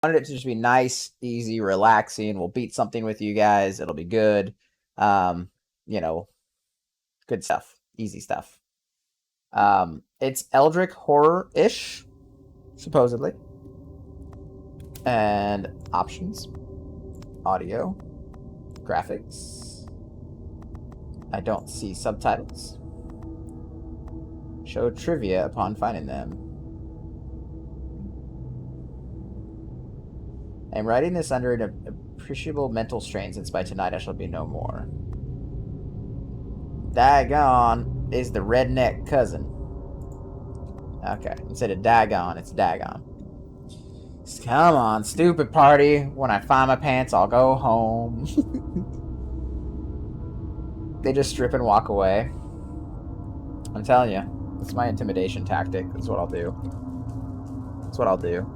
wanted it to just be nice, easy, relaxing. We'll beat something with you guys. It'll be good. You know, good stuff. Easy stuff. It's Eldritch horror-ish, supposedly. And options, audio, graphics. I don't see subtitles. Show trivia upon finding them. I'm writing this under an appreciable mental strain since by tonight I shall be no more. Dagon is the redneck cousin. Okay, instead of Dagon, it's Dagon. Come on, stupid party. When I find my pants, I'll go home. They just strip and walk away. I'm telling you, it's my intimidation tactic. That's what I'll do. That's what I'll do.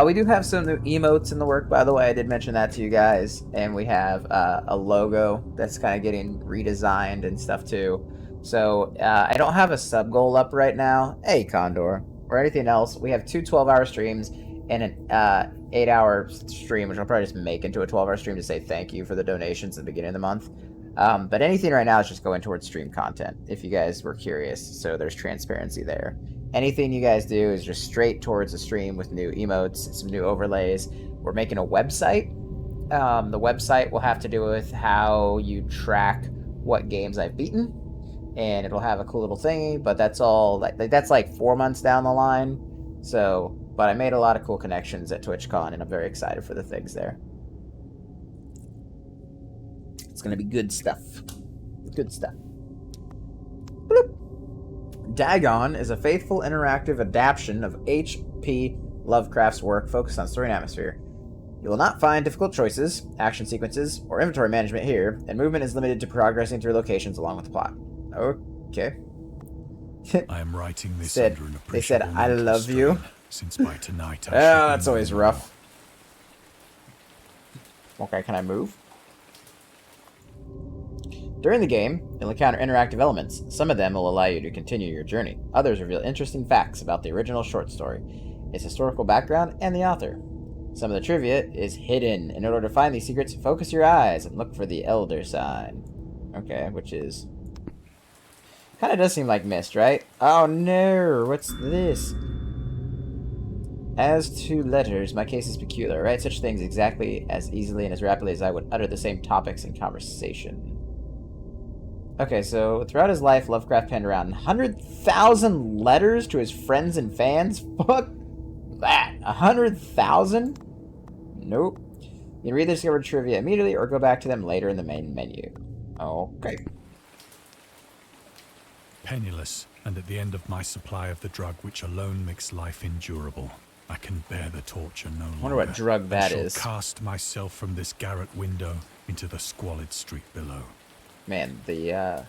We do have some new emotes in the work, by the way. I did mention that to you guys. And we have a logo that's kind of getting redesigned and stuff too. So I don't have a sub goal up right now. Hey, Condor. Or anything else. We have two 12-hour streams and an 8-hour stream, which I'll probably just make into a 12-hour stream to say thank you for the donations at the beginning of the month. But anything right now is just going towards stream content, if you guys were curious. So there's transparency there. Anything you guys do is just straight towards a stream with new emotes, some new overlays. We're making a website. The website will have to do with how you track what games I've beaten, and it'll have a cool little thingy. But that's all. That's like 4 months down the line. So, but I made a lot of cool connections at TwitchCon, and I'm very excited for the things there. It's gonna be good stuff. Good stuff. Bloop. Dagon is a faithful interactive adaptation of H.P. Lovecraft's work focused on story and atmosphere. You will not find difficult choices, action sequences, or inventory management here, and movement is limited to progressing through locations along with the plot. Okay. I am writing this under an they said, I love you. Since by tonight I oh, that's always rough. Okay, can I move? During the game, you'll encounter interactive elements. Some of them will allow you to continue your journey. Others reveal interesting facts about the original short story, its historical background, and the author. Some of the trivia is hidden. In order to find these secrets, focus your eyes and look for the Elder sign. Okay, which is... kind of does seem like mist, right? Oh no, what's this? As to letters, my case is peculiar. I write such things exactly as easily and as rapidly as I would utter the same topics in conversation. Okay, so throughout his life, Lovecraft penned around 100,000 letters to his friends and fans? Fuck that. 100,000? Nope. You can read the discovered trivia immediately or go back to them later in the main menu. Okay. Penniless, and at the end of my supply of the drug which alone makes life endurable, I can bear the torture no longer. I wonder what drug that is. I shall cast myself from this garret window into the squalid street below. Man, the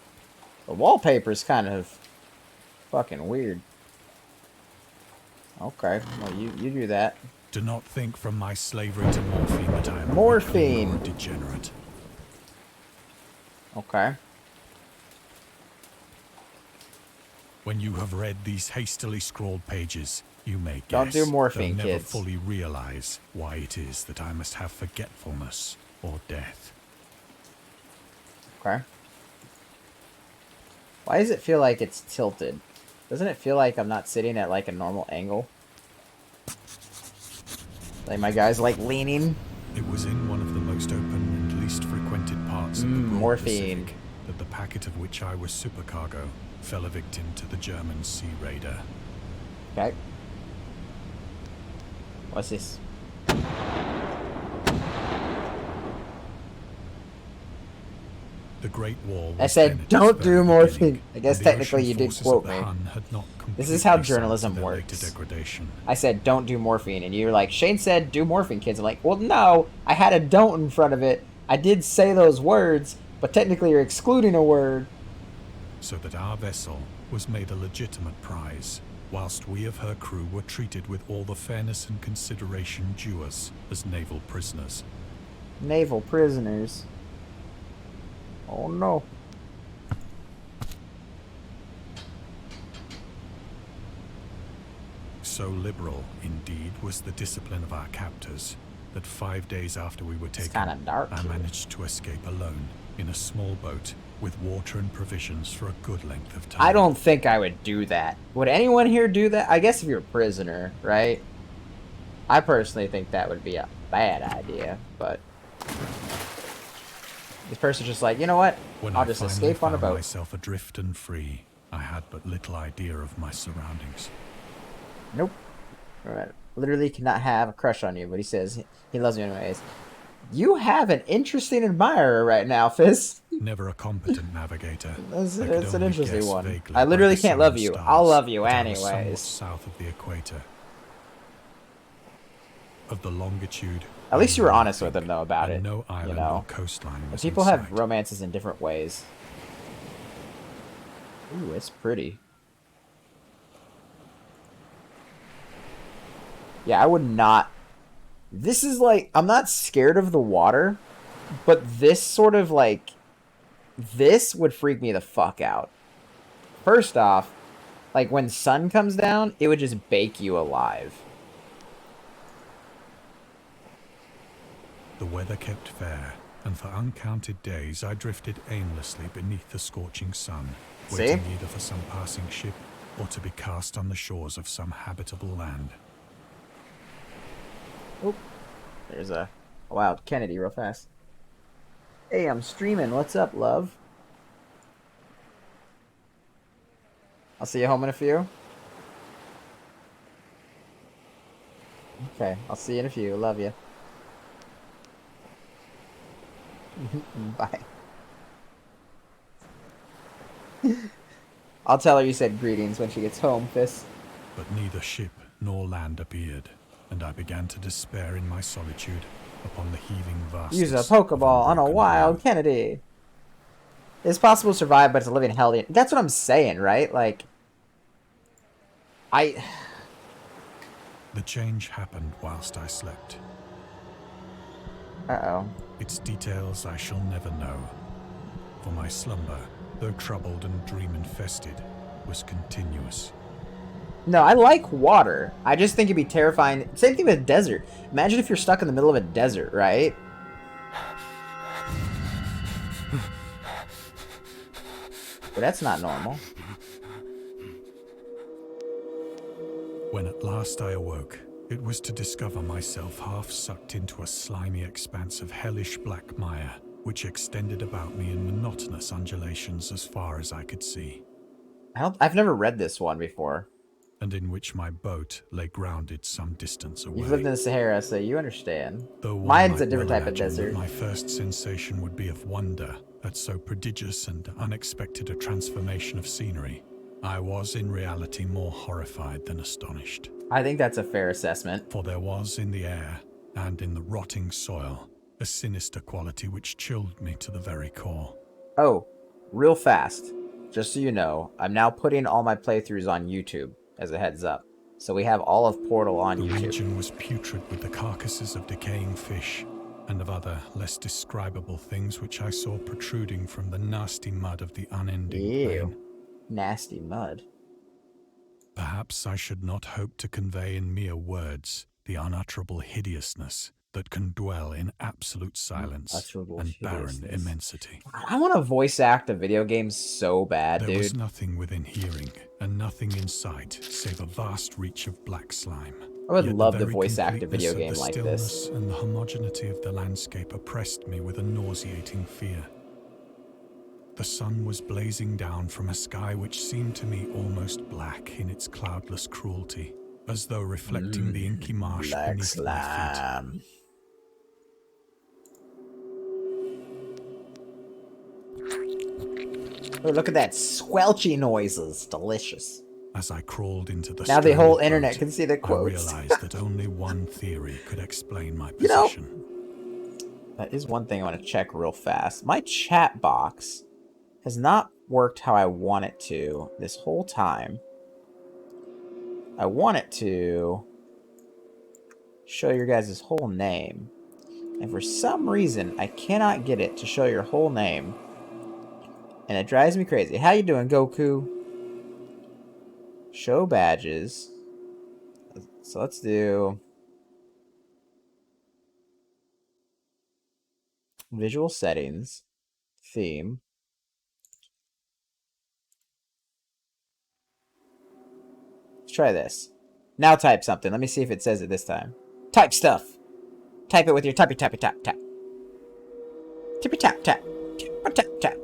wallpaper's kind of fucking weird. Okay, well, you do that. Do not think from my slavery to morphine that I am morphine a degenerate. Okay. When you have read these hastily scrawled pages, you may guess, don't do morphine, never kids. fully realize why it is that I must have forgetfulness or death. Okay. Why does it feel like it's tilted? Doesn't it feel like I'm not sitting at like a normal angle? Like my guy's like leaning. It was in one of the most open and least frequented parts of the broad morphine Pacific that the packet of which I was supercargo fell a victim to the German sea raider. Okay. What's this? The Great Wall. I said, don't do morphine. I guess technically you did quote me. This is how journalism works. I said, don't do morphine. And you're like, Shane said, do morphine, kids. I'm like, well, no. I had a don't in front of it. I did say those words, but technically you're excluding a word. So that our vessel was made a legitimate prize, whilst we of her crew were treated with all the fairness and consideration due us as naval prisoners. Naval prisoners? Oh no. So liberal, indeed, was the discipline of our captors that 5 days after we were It's taken, kind of dark I here. managed to escape alone in a small boat with water and provisions for a good length of time. I don't think I would do that. Would anyone here do that? I guess if you're a prisoner, right? I personally think that would be a bad idea, but this person's just like, you know what? When I'll just escape on a boat. myself adrift and free, I had but little idea of my surroundings. Nope. Alright. Literally cannot have a crush on you, but he says he loves you anyways. You have an interesting admirer right now, Fizz. Never a competent navigator. It's an interesting one. Vaguely I literally by the can't sun love and you. stars I'll love you that I was somewhat anyways. south of the equator. Of the longitude. At least you were honest with him, though, about it. No island you know? or coastline was People in have sight. romances in different ways. Ooh, it's pretty. Yeah, I would not... This is like... I'm not scared of the water, but this sort of like... This would freak me the fuck out. First off, like when sun comes down, it would just bake you alive. The weather kept fair, and for uncounted days I drifted aimlessly beneath the scorching sun, waiting either for some passing ship or to be cast on the shores of some habitable land. Oop. There's a wild Kennedy real fast. Hey, I'm streaming. What's up, love? I'll see you home in a few. Okay, I'll see you in a few. Love you. Bye. I'll tell her you said greetings when she gets home, Fist. But neither ship nor land appeared, and I began to despair in my solitude upon the heaving vastness. Use a Pokeball on a wild Kennedy. It's possible to survive, but it's a living hell. That's what I'm saying, right? Like, The change happened whilst I slept. Uh-oh. Its details I shall never know, for my slumber, though troubled and dream-infested, was continuous. No, I like water. I just think it'd be terrifying. Same thing with desert. Imagine if you're stuck in the middle of a desert, right? But that's not normal. When at last I awoke, it was to discover myself half sucked into a slimy expanse of hellish black mire, which extended about me in monotonous undulations as far as I could see. I've never read this one before. And in which my boat lay grounded some distance away. You've lived in the Sahara, so you understand. Though mine's a different type of desert. My first sensation would be of wonder at so prodigious and unexpected a transformation of scenery. I was in reality more horrified than astonished. I think that's a fair assessment. For there was in the air and in the rotting soil a sinister quality which chilled me to the very core. Oh, real fast, just so you know, I'm now putting all my playthroughs on YouTube as a heads up. So we have all of Portal on YouTube. The region was putrid with the carcasses of decaying fish and of other less describable things which I saw protruding from the nasty mud of the unending plain. Nasty mud. Perhaps I should not hope to convey in mere words the unutterable hideousness that can dwell in absolute silence and barren immensity. I want to voice act a video game so bad, dude. There was nothing within hearing and nothing in sight save a vast reach of black slime. I would love to voice act a video game like this. And the homogeneity of the landscape oppressed me with a nauseating fear. The sun was blazing down from a sky which seemed to me almost black in its cloudless cruelty, as though reflecting the inky marsh beneath my feet. Oh, look at that squelchy noises. Delicious. As I crawled into the now the whole internet can see the quotes. I realized that only one theory could explain my position. You know, that is one thing I want to check real fast. My chat box has not worked how I want it to this whole time. I want it to show your guys' whole name. And for some reason, I cannot get it to show your whole name. And it drives me crazy. How you doing, Goku? Show badges. So let's do visual settings, theme. Let's try this. Now type something. Let me see if it says it this time. Type stuff. Type it with your tappy tappy tap tap. Tippy tap tap. Tap tap tap.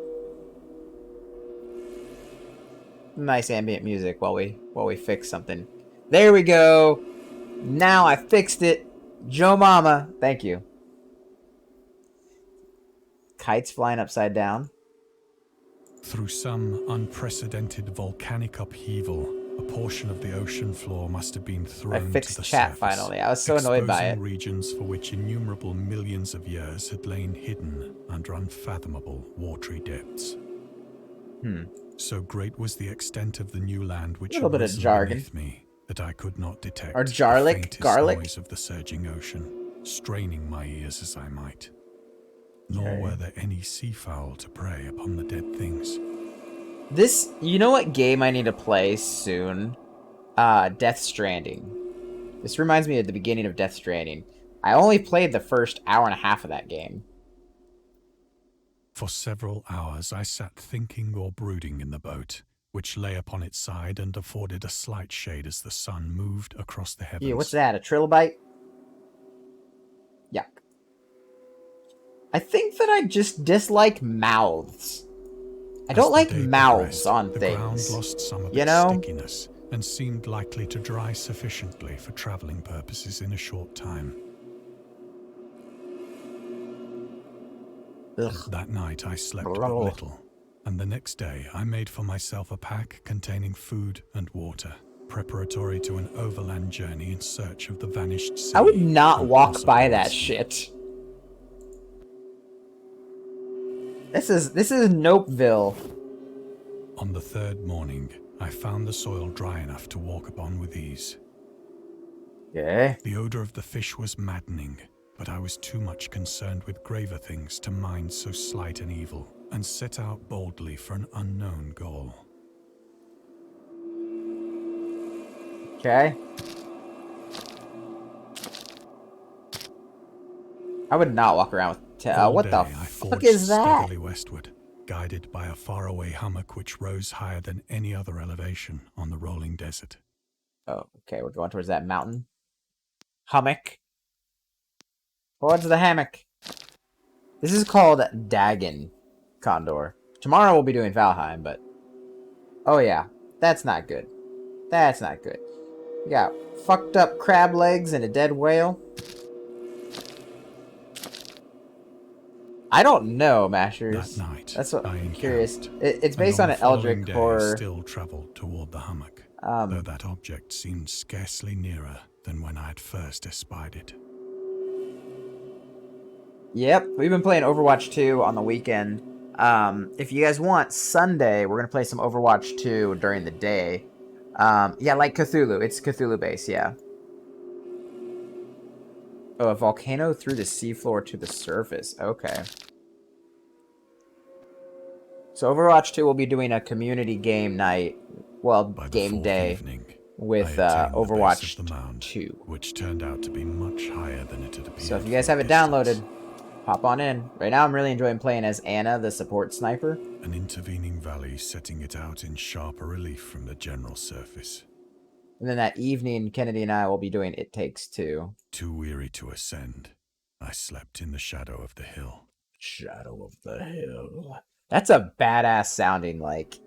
Nice ambient music while we fix something. There we go. Now I fixed it. Joe Mama. Thank you. Kites flying upside down. Through some unprecedented volcanic upheaval, a portion of the ocean floor must have been thrown I to fixed the chat surface, finally. I was so annoyed by exposing it. regions for which innumerable millions of years had lain hidden under unfathomable watery depths. So great was the extent of the new land which Little had bit of risen jargon. beneath me that I could not detect Or the jarlic, faintest garlic. noise of the surging ocean, straining my ears as I might. Nor Okay. were there any seafowl to prey upon the dead things. This, you know what game I need to play soon? Death Stranding. This reminds me of the beginning of Death Stranding. I only played the first hour and a half of that game. For several hours I sat thinking or brooding in the boat, which lay upon its side and afforded a slight shade as the sun moved across the heavens. Yeah, what's that? A trilobite? Yuck. I think that I just dislike mouths. I don't like mouths on the things. ground lost some of you its know? stickiness and seemed likely to dry sufficiently for traveling purposes in a short time. Ugh. That night I slept but little, and the next day I made for myself a pack containing food and water, preparatory to an overland journey in search of the vanished sea. I would not and walk possible by that rescue. shit. This is Nopeville. On the third morning, I found the soil dry enough to walk upon with ease. Okay. The odor of the fish was maddening, but I was too much concerned with graver things to mind so slight an evil, and set out boldly for an unknown goal. Okay. I would not walk around with... what the I fuck forged is that? steadily westward, guided by a faraway hummock which rose higher than any other elevation on the rolling desert. Oh, okay. We're going towards that mountain. Hummock. Towards the hammock. This is called Dagon Condor. Tomorrow we'll be doing Valheim, but... Oh, yeah. That's not good. That's not good. We got fucked up crab legs and a dead whale. I don't know, Mashers. That night, That's what I I'm curious. encamped, It's based and on an the following Eldritch day horror. Still travelled toward the hummock, though that object seemed scarcely nearer than when I had first espied it. Yep, we've been playing Overwatch 2 on the weekend. If you guys want, Sunday, we're going to play some Overwatch 2 during the day. Yeah, like Cthulhu. It's Cthulhu based, yeah. Oh, a volcano through the seafloor to the surface. Okay. So Overwatch 2 will be doing a community game night. Well, By the game fourth day. evening, With I attained the base Overwatch of the mound, 2. which turned out to be much higher than it had appeared. So if you guys from have a it distance. downloaded, hop on in. Right now I'm really enjoying playing as Anna, the support sniper. An intervening valley setting it out in sharper relief from the general surface. And then that evening, Kennedy and I will be doing It Takes Two. Too weary to ascend, I slept in the shadow of the hill. Shadow of the Hill. That's a badass sounding like.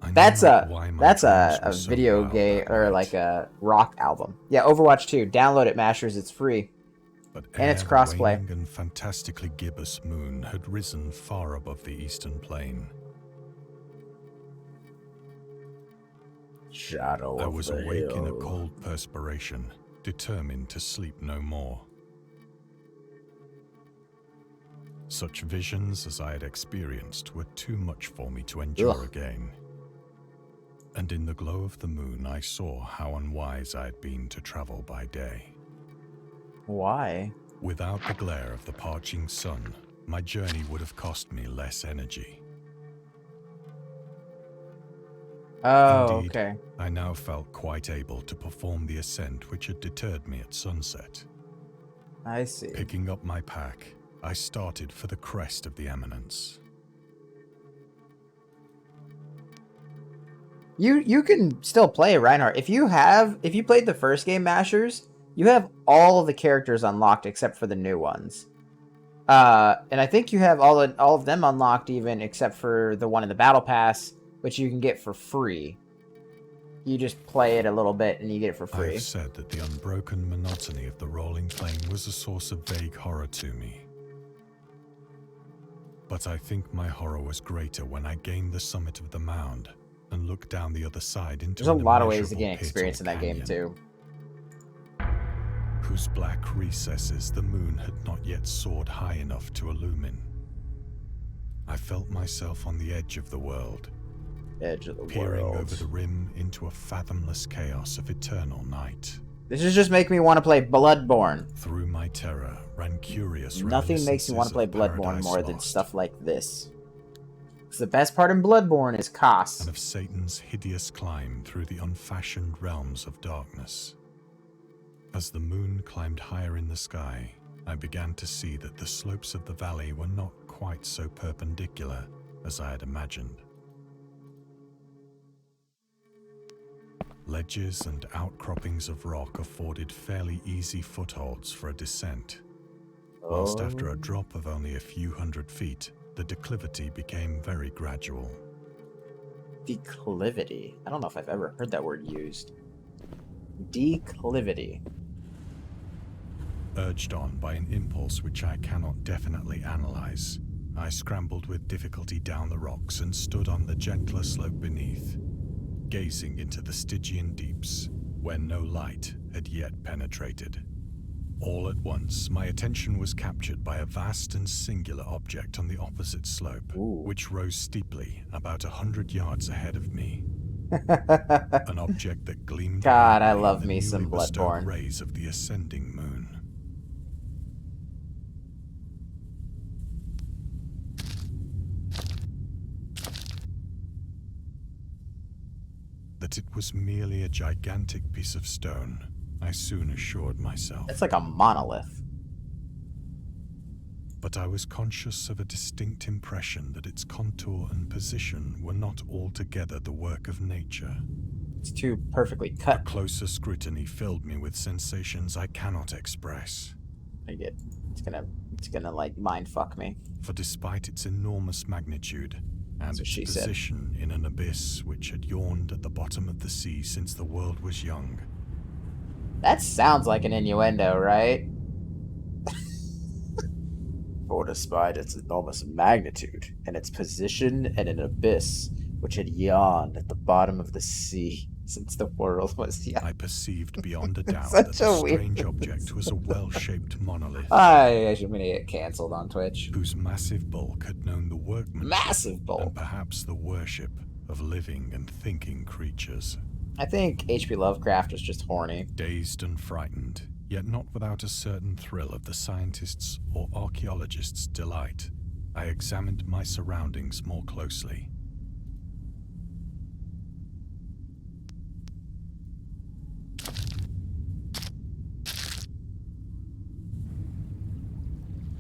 I know That's not why my a dreams were so video wild game that or night, like a rock album. Yeah, Overwatch 2. Download it, Mashers. It's free. but and it's ere the crossplay. waning and fantastically gibbous moon had risen far above the eastern plain. Shadow I of was the awake in a Hill. cold perspiration, determined to sleep no more. Such visions as I had experienced were too much for me to endure again. And in the glow of the moon I saw how unwise I had been to travel by day. Why? Without the glare of the parching sun, my journey would have cost me less energy. Oh, Indeed, okay. I now felt quite able to perform the ascent which had deterred me at sunset. I see. Picking up my pack, I started for the crest of the eminence. You can still play Reinhardt. If you played the first game Mashers, you have all of the characters unlocked except for the new ones. And I think you have all of them unlocked even except for the one in the Battle Pass, which you can get for free. You just play it a little bit and you get it for free. I've said that the unbroken monotony of the rolling plain was a source of vague horror to me. But I think my horror was greater when I gained the summit of the mound and looked down the other side into There's a an lot of ways to immeasurable gain pit experience or in that game canyon, too. whose black recesses the moon had not yet soared high enough to illumine. I felt myself on the edge of the world, peering over the rim into a fathomless chaos of eternal night. This is just making me want to play Bloodborne. Through my terror ran curious Nothing makes me want to play reminiscences of Bloodborne Paradise more than Lost, stuff like this. Because the best part in Bloodborne is and Kos. of Satan's hideous climb through the unfashioned realms of darkness. As the moon climbed higher in the sky, I began to see that the slopes of the valley were not quite so perpendicular as I had imagined. Ledges and outcroppings of rock afforded fairly easy footholds for a descent, whilst after a drop of only a few hundred feet, the declivity became very gradual. Declivity. I don't know if I've ever heard that word used. Declivity. Urged on by an impulse which I cannot definitely analyze, I scrambled with difficulty down the rocks and stood on the gentler slope beneath, gazing into the Stygian deeps, where no light had yet penetrated. All at once, my attention was captured by a vast and singular object on the opposite slope, which rose steeply about 100 yards ahead of me. An object that gleamed God, I brightly love in the me some newly bestowed Bloodborne. rays of the ascending moon. That it was merely a gigantic piece of stone, I soon assured myself. It's like a monolith. But I was conscious of a distinct impression that its contour and position were not altogether the work of nature. It's too perfectly A cut. closer scrutiny filled me with sensations I cannot express. It's gonna like mind fuck me. For despite its enormous magnitude and That's what its she said. position in an abyss which had yawned at the bottom of the sea since the world was young, That sounds like an innuendo, right? For despite its enormous magnitude and its position in an abyss which had yawned at the bottom of the sea since the world was young. I perceived beyond a doubt Such that the a weird- strange object was a well-shaped monolith I should get canceled on Twitch. whose massive bulk had known the workmanship Massive bulk. and perhaps the worship of living and thinking creatures. I think H.P. Lovecraft was just horny. Dazed and frightened, yet not without a certain thrill of the scientist's or archaeologist's delight, I examined my surroundings more closely.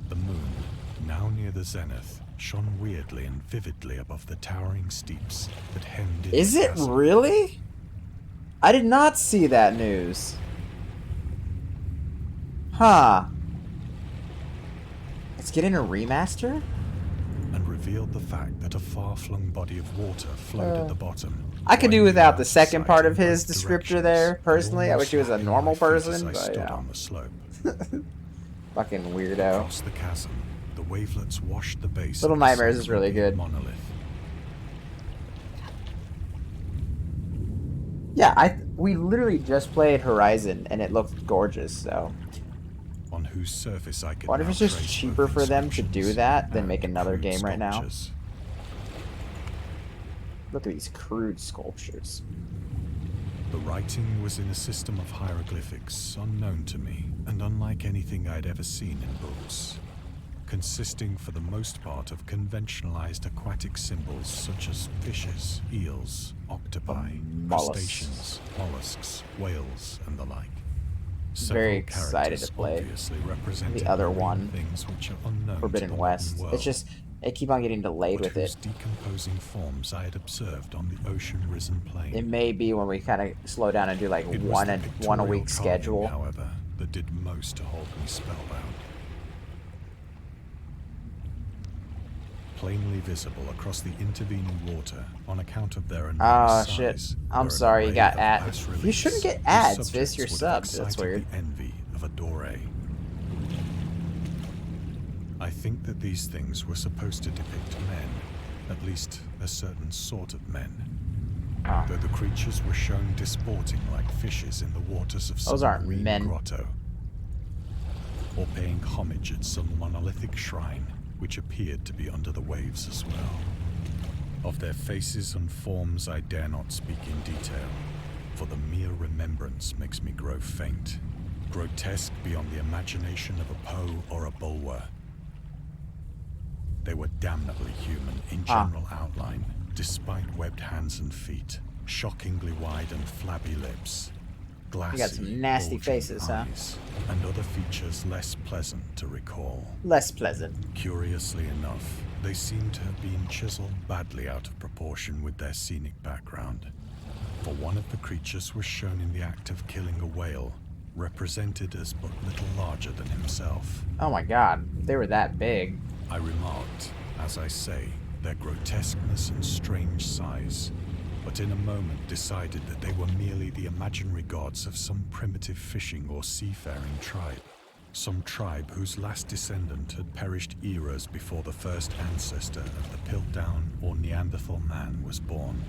The moon, now near the zenith, shone weirdly and vividly above the towering steeps that hemmed in Is the it chasm. really? I did not see that news. Huh. It's getting a remaster? And revealed the fact that a far-flung body of water flowed at the bottom. I could do blinding without out the of second sight part in of his both descriptor directions, there, and personally. I wish he was a almost normal flat in my feet person, as I but stood yeah. on the slope. Fucking weirdo. Across the chasm, the wavelets washed the base Little of the Nightmares is really cyclopean good. monolith. Yeah, we literally just played Horizon, and it looked gorgeous, so... On whose surface I could What if now it's just trace cheaper both for them to do inscriptions that than and make another crude game right now? sculptures. Look at these crude sculptures. The writing was in a system of hieroglyphics unknown to me and unlike anything I'd ever seen in books. consisting for the most part of conventionalized aquatic symbols such as fishes, eels, octopi, crustaceans, mollusks, whales, and the like. Very Several excited characters to play obviously representing the other marine one, things which are unknown Forbidden to the West. modern world. It's just, I keep on getting delayed but with whose it. decomposing forms I had observed on the ocean-risen plain. It may be when we kind of slow down and do like It was one the a pictorial week carving, schedule. however, that did most to hold me spellbound. Plainly visible across the intervening water on account of their enormous size. Shit. I'm were an sorry, you array got of ads. bas-reliefs You shouldn't get whose ads, Fizz. subjects You're would have subbed. That's excited weird. the envy of a doré. I think that these things were supposed to depict men, at least a certain sort of men. Though the creatures were shown disporting like fishes in the waters of some marine grotto, or paying homage at some monolithic shrine which appeared to be under the waves as well. Of their faces and forms I dare not speak in detail, for the mere remembrance makes me grow faint, grotesque beyond the imagination of a Poe or a Bulwer. They were damnably human in general outline, despite webbed hands and feet, shockingly wide and flabby lips, glassy, you got some nasty faces, eyes, and other features less pleasant to recall. Less pleasant. Curiously enough, they seem to have been chiseled badly out of proportion with their scenic background. For one of the creatures was shown in the act of killing a whale, represented as but little larger than himself. Oh my god, they were that big. I remarked, as I say, their grotesqueness and strange size, but in a moment decided that they were merely the imaginary gods of some primitive fishing or seafaring tribe. Some tribe whose last descendant had perished eras before the first ancestor of the Piltdown or Neanderthal man was born.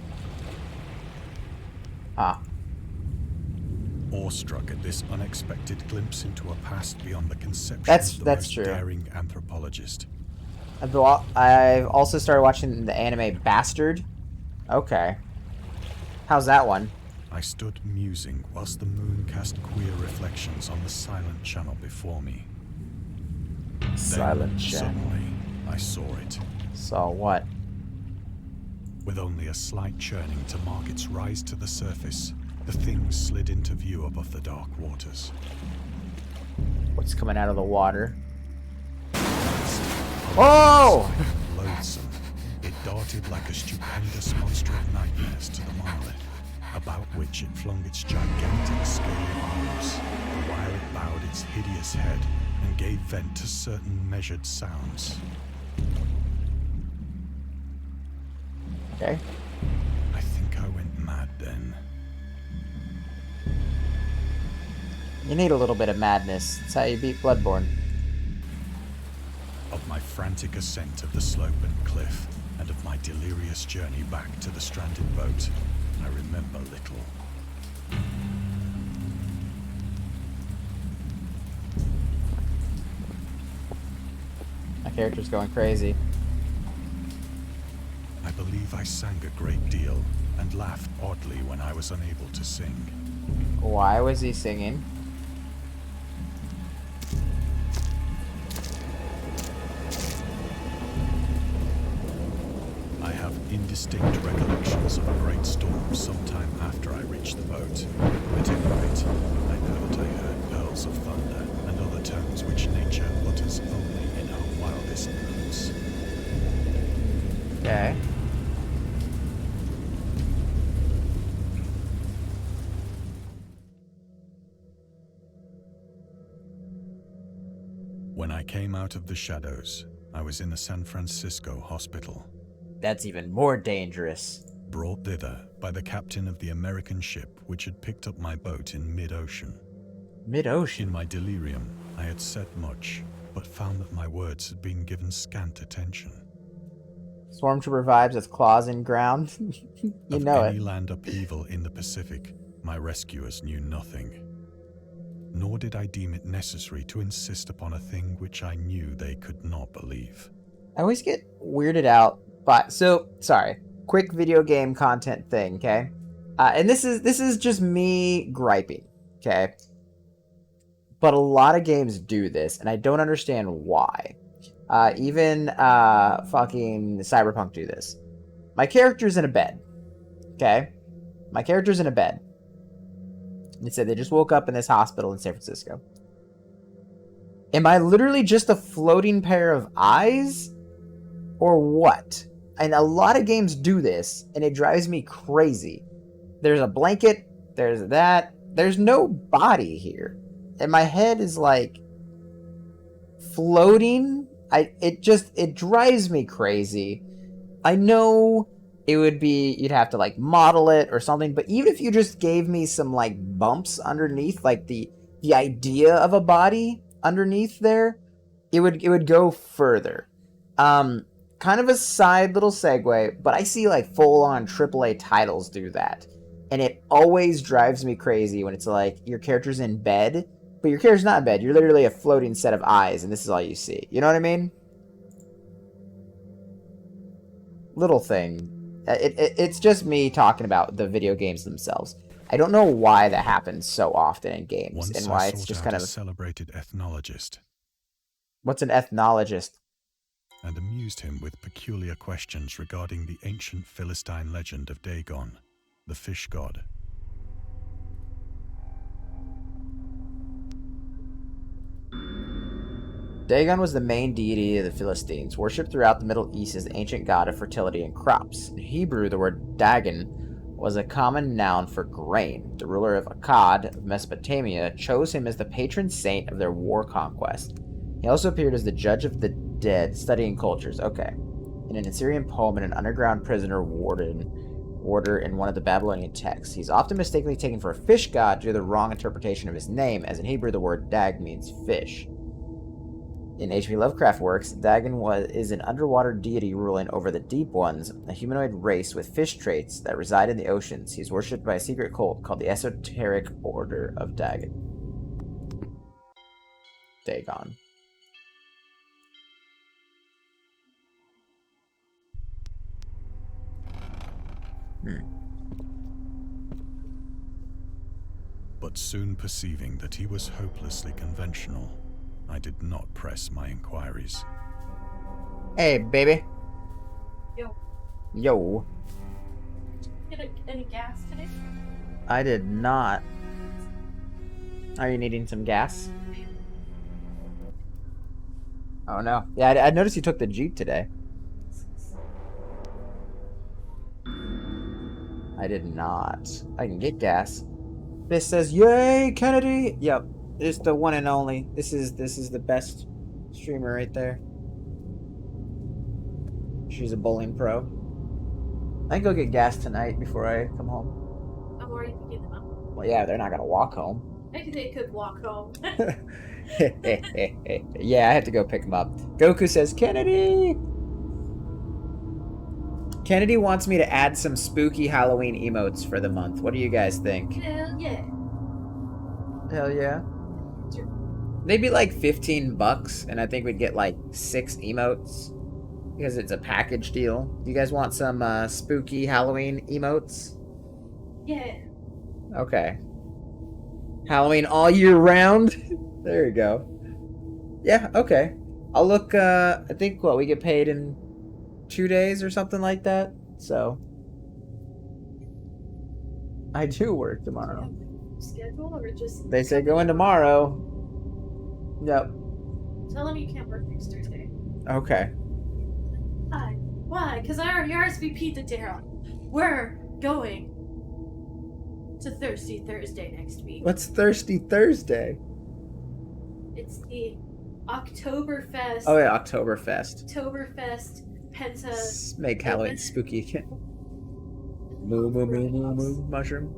Awestruck at this unexpected glimpse into a past beyond the conception of the most daring anthropologist. I've also started watching the anime Bastard. Okay. How's that one? I stood musing whilst the moon cast queer reflections on the silent channel before me. Silent channel. Suddenly, I saw it. Saw what? With only a slight churning to mark its rise to the surface, the thing slid into view above the dark waters. What's coming out of the water? Oh! Loathsome. It darted like a stupendous monster of nightmares to the monolith, about which it flung its gigantic scaly arms, while it bowed its hideous head and gave vent to certain measured sounds. Okay. I think I went mad then. You need a little bit of madness. That's how you beat Bloodborne. Of my frantic ascent of the slope and cliff, and of my delirious journey back to the stranded boat, I remember little. My character's going crazy. I believe I sang a great deal, and laughed oddly when I was unable to sing. Why was he singing? I have indistinct recollections of a great storm sometime after I reached the boat. At any rate, I know that I heard pearls of thunder and other tones which nature utters only in her wildest moods. Okay. When I came out of the shadows, I was in a San Francisco hospital. That's even more dangerous. Brought thither by the captain of the American ship which had picked up my boat in mid-ocean. Mid-ocean? In my delirium, I had said much, but found that my words had been given scant attention. Stormtrooper vibes with claws in ground. You know it. Of any land upheaval in the Pacific, my rescuers knew nothing. Nor did I deem it necessary to insist upon a thing which I knew they could not believe. I always get weirded out by... So, sorry. Quick video game content thing, okay? And this is just me griping, okay? But a lot of games do this, and I don't understand why. Even fucking Cyberpunk do this. My character's in a bed. Okay? My character's in a bed. They said they just woke up in this hospital in San Francisco. Am I literally just a floating pair of eyes? Or what? And a lot of games do this, and it drives me crazy. There's a blanket, there's that. There's no body here. And my head is like floating. It drives me crazy. I know it would be, you'd have to like model it or something, but even if you just gave me some like bumps underneath, like the idea of a body underneath there, it would go further. Kind of a side little segue, but I see like full-on AAA titles do that. And it always drives me crazy when it's like your character's in bed, but your character's not in bed. You're literally a floating set of eyes, and this is all you see. You know what I mean? Little thing. It's just me talking about the video games themselves. I don't know why that happens so often in games, Once and why I it's sought just out kind a of... celebrated ethnologist What's an ethnologist? and amused him with peculiar questions regarding the ancient Philistine legend of Dagon, the fish god. Dagon was the main deity of the Philistines, worshipped throughout the Middle East as the ancient god of fertility and crops. In Hebrew, the word Dagon was a common noun for grain. The ruler of Akkad of Mesopotamia chose him as the patron saint of their war conquest. He also appeared as the judge of the dead, studying cultures. Okay. In an Assyrian poem and an underground prisoner warder in one of the Babylonian texts. He's often mistakenly taken for a fish god due to the wrong interpretation of his name, as in Hebrew the word dag means fish. In H.P. Lovecraft works, Dagon is an underwater deity ruling over the deep ones, a humanoid race with fish traits that reside in the oceans. He's worshipped by a secret cult called the Esoteric Order of Dagon. Dagon. But soon perceiving that he was hopelessly conventional, I did not press my inquiries. Hey, baby. Yo, Yo. get any gas today? I did not. Are you needing some gas? Oh, no. Yeah, I noticed you took the Jeep today. I did not. I can get gas. This says, "Yay, Kennedy!" Yep, it's the one and only. This is the best streamer right there. She's a bowling pro. I can go get gas tonight before I come home. I'm already picking them up. Well, yeah, they're not gonna walk home. Maybe they could walk home. Yeah, I had to go pick him up. Goku says, "Kennedy!" Kennedy wants me to add some spooky Halloween emotes for the month. What do you guys think? Hell yeah. Hell yeah. Sure. They'd be like $15, and I think we'd get like 6 emotes because it's a package deal. You guys want some spooky Halloween emotes? Yeah. Okay. Halloween all year round? There you go. Yeah, okay. I'll look, I think, we get paid in 2 days or something like that. So I do work tomorrow. Schedule or just... They say go in tomorrow. Yep. Tell them you can't work next Thursday. Okay. Why? Why? Because I already RSVP'd to Daryl. We're going to Thirsty Thursday next week. What's Thirsty Thursday? It's the Oktoberfest. Oh yeah, Oktoberfest. Oktoberfest Penta. Make Halloween spooky again. Moo moo moo moo moo mushroom.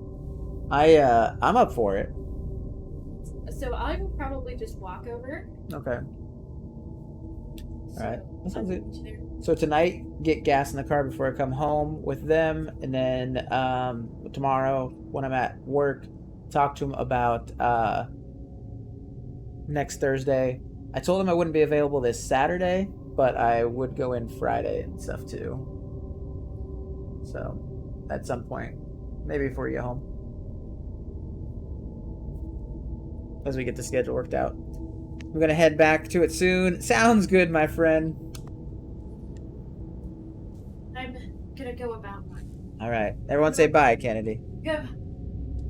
I'm up for it. So I will probably just walk over. Okay. Alright. That sounds good. There. So tonight, get gas in the car before I come home with them, and then tomorrow when I'm at work, talk to them about next Thursday. I told them I wouldn't be available this Saturday, but I would go in Friday and stuff too. So, at some point, maybe before you get home, as we get the schedule worked out. I'm gonna head back to it soon. Sounds good, my friend. I'm gonna go about my. All right, everyone say bye, Kennedy. Go.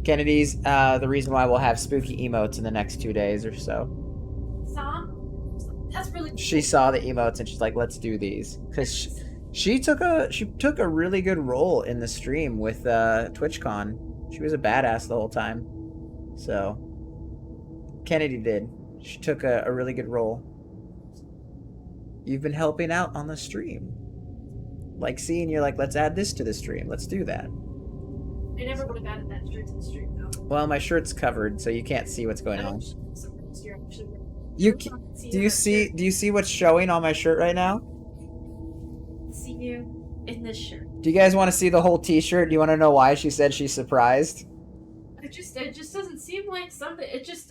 Kennedy's the reason why we'll have spooky emotes in the next 2 days or so. Sam? That's really. She saw the emotes and she's like, let's do these. Because she took a really good role in the stream with TwitchCon. She was a badass the whole time. So, Kennedy did. She took a really good role. You've been helping out on the stream. Like, seeing you're like, let's add this to the stream. Let's do that. I never would have added that shirt to the stream, though. Well, my shirt's covered, so you can't see what's going on. You Do you see what's showing on my shirt right now? See you in this shirt. Do you guys want to see the whole t-shirt? Do you want to know why she said she's surprised? It just doesn't seem like something.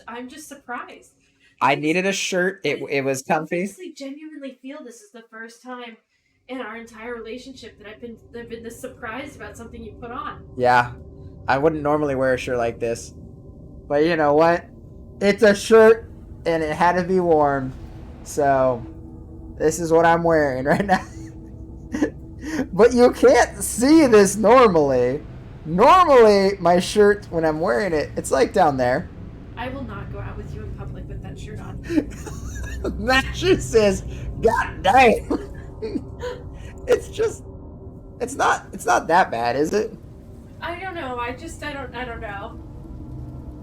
I'm just surprised. I needed a shirt. It was comfy. I honestly genuinely feel this is the first time in our entire relationship that I've been this surprised about something you put on. Yeah. I wouldn't normally wear a shirt like this. But you know what? It's a shirt and it had to be worn. So this is what I'm wearing right now. But you can't see this normally. Normally, my shirt, when I'm wearing it, it's like down there. I will not go out with you in public with that shirt on. That just says, God damn. It's not that bad, is it? I don't know. I don't know.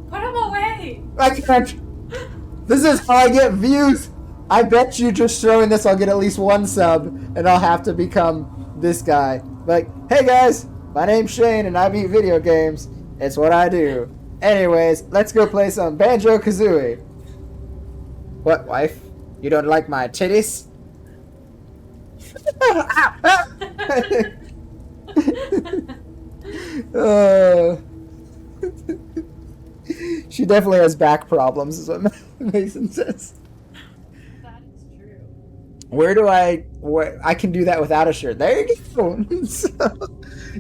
Put them away. I can't. This is how I get views. I bet you just showing this, I'll get at least one sub, and I'll have to become this guy. Like, hey guys, my name's Shane, and I beat video games. It's what I do. Anyways, let's go play some Banjo-Kazooie. What, wife? You don't like my titties? She definitely has back problems, is what Mason says. That is true. Where I can do that without a shirt. There you go. So,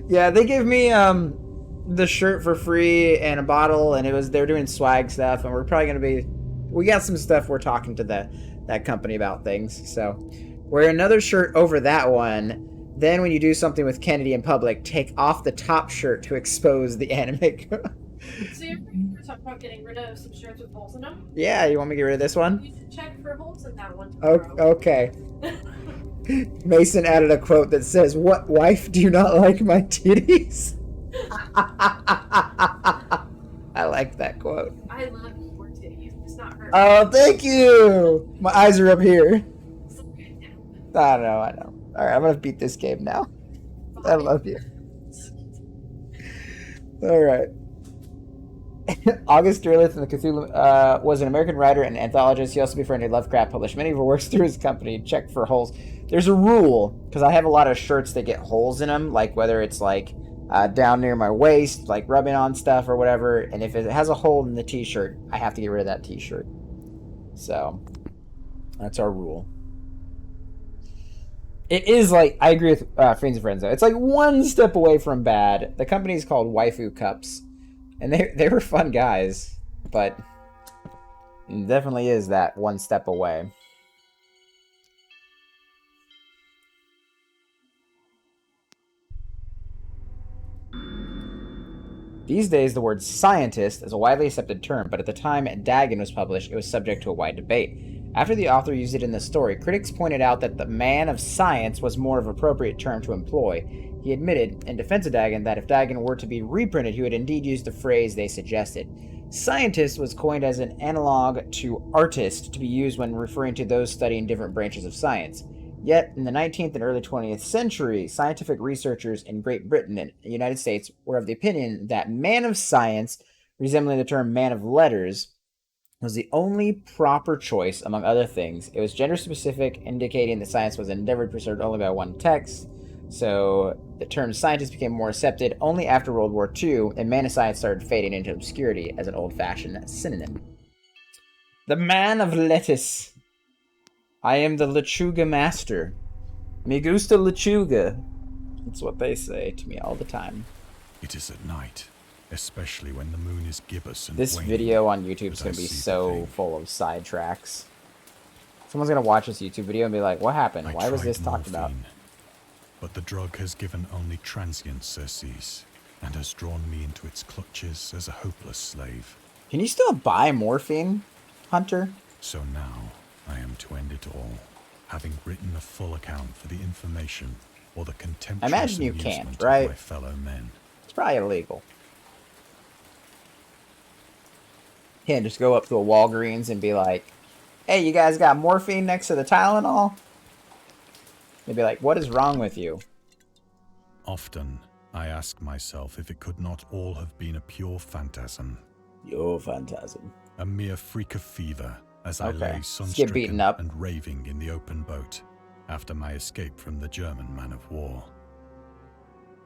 yeah, they gave me the shirt for free and a bottle, and they're doing swag stuff, and we're probably we got some stuff we're talking to that company about things. So wear another shirt over that one. Then when you do something with Kennedy in public, take off the top shirt to expose the anime girl. So you're talking about getting rid of some shirts with holes in them? Yeah, you want me to get rid of this one? You should check for holes in that one. Okay. Mason added a quote that says, "What, wife, do you not like my titties?" I like that quote. I love your titties. It's not her. Oh, thank you! My eyes are up here. I know. Alright, I'm gonna beat this game now. I love you. Alright. August Derleth in the Cthulhu was an American writer and anthologist. He also befriended Lovecraft, published many of her works through his company. Check for holes. There's a rule, because I have a lot of shirts that get holes in them, like whether it's like down near my waist, like rubbing on stuff or whatever, and if it has a hole in the t-shirt, I have to get rid of that t-shirt. So, that's our rule. It is like, I agree with Fiends and Friends though. It's like one step away from bad. The company's called Waifu Cups. And they were fun guys, but it definitely is that one step away. These days, the word scientist is a widely accepted term, but at the time Dagon was published, it was subject to a wide debate. After the author used it in the story, critics pointed out that the man of science was more of an appropriate term to employ. He admitted, in defense of Dagon, that if Dagon were to be reprinted, he would indeed use the phrase they suggested. Scientist was coined as an analog to artist to be used when referring to those studying different branches of science. Yet, in the 19th and early 20th century, scientific researchers in Great Britain and the United States were of the opinion that man of science, resembling the term man of letters, was the only proper choice among other things. It was gender-specific, indicating that science was an endeavor preserved only by one text. So the term scientist became more accepted only after World War II, and man of science started fading into obscurity as an old-fashioned synonym. The man of lettuce. I am the lechuga master. Me gusta lechuga. That's what they say to me all the time. It is at night, especially when the moon is gibbous and This waning, video on YouTube is that going to I be see the so thing. full of sidetracks. Someone's gonna watch this YouTube video and be like, what happened? I Why was tried this talked about? morphine, but the drug has given only transient surcease and has drawn me into its clutches as a hopeless slave. Can you still buy morphine, Hunter? So now I am to end it all, having written a full account for the information or the contemptuous Imagine you amusement can't, right? of my fellow men. It's probably illegal. Can't just go up to a Walgreens and be like, hey, you guys got morphine next to the Tylenol? They'd be like, what is wrong with you? Often, I ask myself if it could not all have been a pure phantasm. Your phantasm. A mere freak of fever as I Okay. lay Let's get beaten sunstricken up. and raving in the open boat after my escape from the German man of war.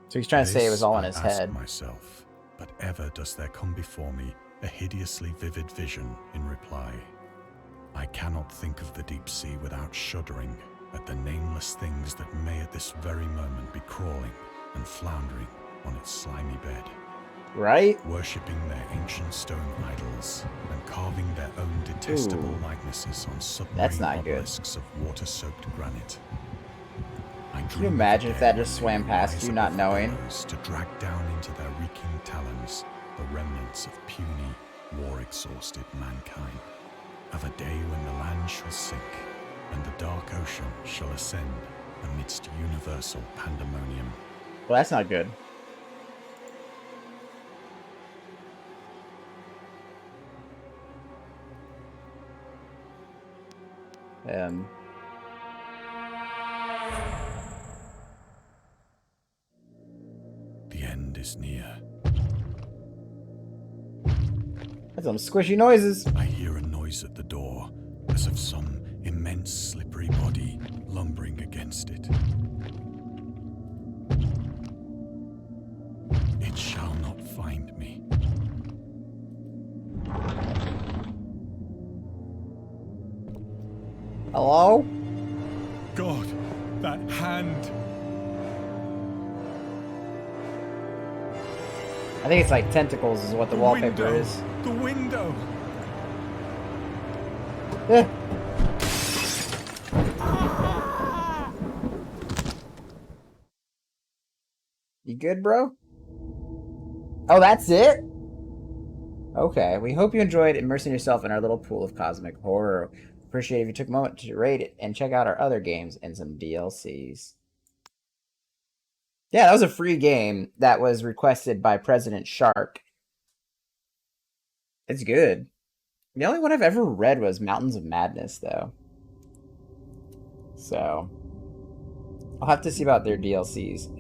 So he's trying to say it was all in This his I ask head. myself, but ever does there come before me a hideously vivid vision in reply. I cannot think of the deep sea without shuddering at the nameless things that may at this very moment be crawling and floundering on its slimy bed, Right? worshipping their ancient stone idols and carving their own detestable Ooh. likenesses on That's submarine not good. obelisks of water-soaked granite. Can you imagine if that just swam past you, not knowing? To drag down into their reeking talons the remnants of puny, war-exhausted mankind. Of a day when the land shall sink and the dark ocean shall ascend amidst universal pandemonium. Well, that's not good. The end is near. That's some squishy noises. I hear a noise at the door, as of some immense slippery body lumbering against it. It shall not find me. Hello? God, that hand! I think it's like tentacles is what the wallpaper window. is. The window! Eh. You good, bro? Oh, that's it? Okay, we hope you enjoyed immersing yourself in our little pool of cosmic horror. Appreciate if you took a moment to rate it and check out our other games and some DLCs. Yeah, that was a free game that was requested by President Shark. It's good. The only one I've ever read was Mountains of Madness, though. So, I'll have to see about their DLCs.